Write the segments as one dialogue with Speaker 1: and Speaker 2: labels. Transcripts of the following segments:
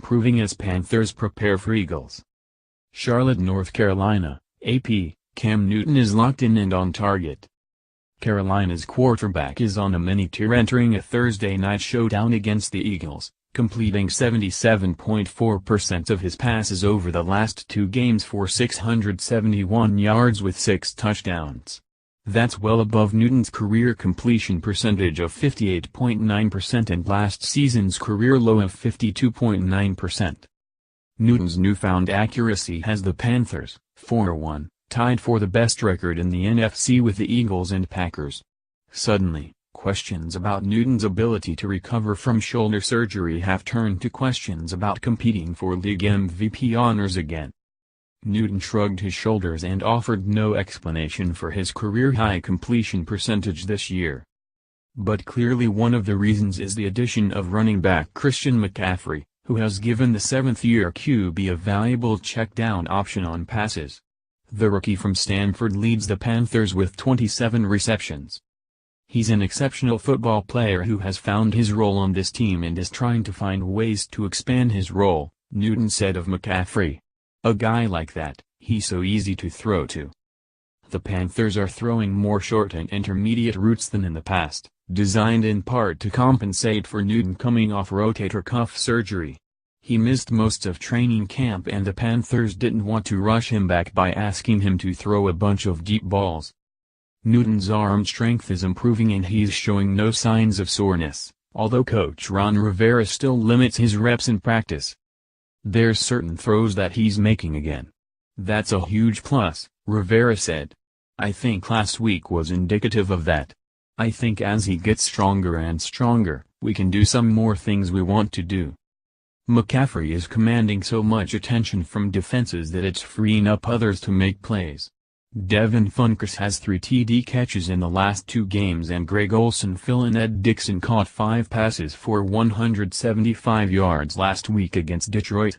Speaker 1: improving as Panthers prepare for Eagles. Charlotte, North Carolina, AP, Cam Newton is locked in and on target. Carolina's quarterback is on a mini-tear entering a Thursday night showdown against the Eagles, completing 77.4% of his passes over the last 2 games for 671 yards with 6 touchdowns. That's well above Newton's career completion percentage of 58.9% and last season's career low of 52.9%. Newton's newfound accuracy has the Panthers, 4-1, tied for the best record in the NFC with the Eagles and Packers. Suddenly, questions about Newton's ability to recover from shoulder surgery have turned to questions about competing for league MVP honors again. Newton shrugged his shoulders and offered no explanation for his career-high completion percentage this year. But clearly one of the reasons is the addition of running back Christian McCaffrey, who has given the 7th-year QB a valuable check-down option on passes. The rookie from Stanford leads the Panthers with 27 receptions. He's an exceptional football player who has found his role on this team and is trying to find ways to expand his role, Newton said of McCaffrey. A guy like that, he's so easy to throw to. The Panthers are throwing more short and intermediate routes than in the past, designed in part to compensate for Newton coming off rotator cuff surgery. He missed most of training camp and the Panthers didn't want to rush him back by asking him to throw a bunch of deep balls. Newton's arm strength is improving and he's showing no signs of soreness, although coach Ron Rivera still limits his reps in practice. There's certain throws that he's making again. That's a huge plus, Rivera said. I think last week was indicative of that. I think as he gets stronger and stronger, we can do some more things we want to do. McCaffrey is commanding so much attention from defenses that it's freeing up others to make plays. Devin Funchess has 3 TD catches in the last 2 games and Greg Olsen, Phil and Ed Dixon caught 5 passes for 175 yards last week against Detroit.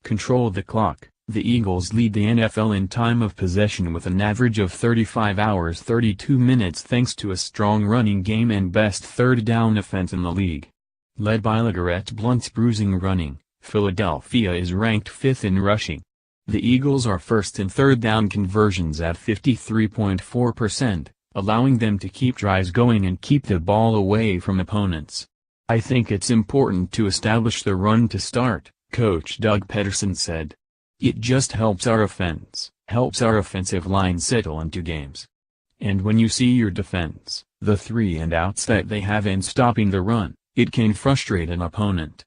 Speaker 1: Control the clock. The Eagles lead the NFL in time of possession with an average of 35 hours 32 minutes thanks to a strong running game and best third down offense in the league. Led by LeGarrette Blount's bruising running, Philadelphia is ranked 5th in rushing. The Eagles are first in third down conversions at 53.4%, allowing them to keep drives going and keep the ball away from opponents. I think it's important to establish the run to start, Coach Doug Peterson said. It just helps our offensive line settle into games. And when you see your defense, the 3-and-outs that they have in stopping the run, it can frustrate an opponent.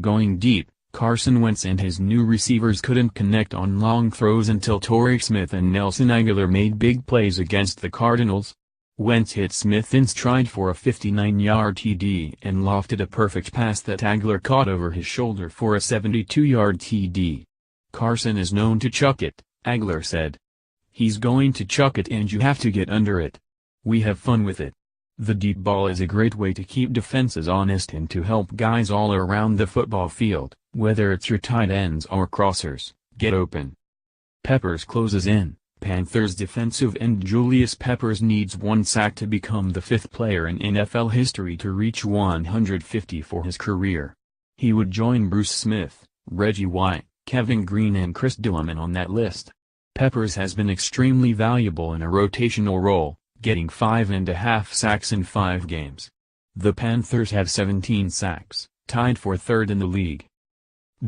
Speaker 1: Going deep, Carson Wentz and his new receivers couldn't connect on long throws until Torrey Smith and Nelson Agholor made big plays against the Cardinals. Wentz hit Smith in stride for a 59-yard TD and lofted a perfect pass that Agholor caught over his shoulder for a 72-yard TD. Carson is known to chuck it, Agholor said. He's going to chuck it and you have to get under it. We have fun with it. The deep ball is a great way to keep defenses honest and to help guys all around the football field, whether it's your tight ends or crossers, get open. Peppers closes in. Panthers defensive end Julius Peppers needs 1 sack to become the 5th player in NFL history to reach 150 for his career. He would join Bruce Smith, Reggie White, Kevin Green and Chris Dillman on that list. Peppers has been extremely valuable in a rotational role, getting 5.5 sacks in 5 games. The Panthers have 17 sacks, tied for 3rd in the league.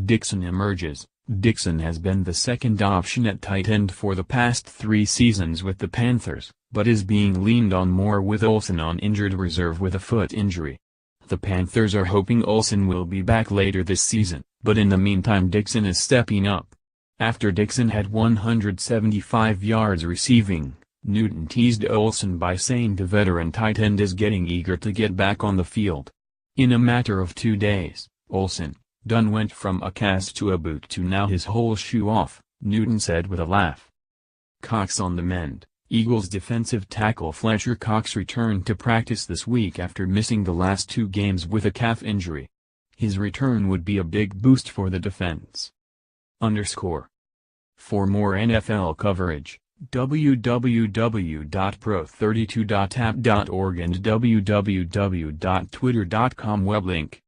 Speaker 1: Dixon emerges. Dixon has been the second option at tight end for the past 3 seasons with the Panthers, but is being leaned on more with Olsen on injured reserve with a foot injury. The Panthers are hoping Olsen will be back later this season, but in the meantime Dixon is stepping up. After Dixon had 175 yards receiving, Newton teased Olsen by saying the veteran tight end is getting eager to get back on the field. In a matter of 2 days, Olsen, done went from a cast to a boot to now his whole shoe off, Newton said with a laugh. Cox on the mend. Eagles defensive tackle Fletcher Cox returned to practice this week after missing the last 2 games with a calf injury. His return would be a big boost for the defense. For more NFL coverage, www.pro32.app.org and www.twitter.com weblink.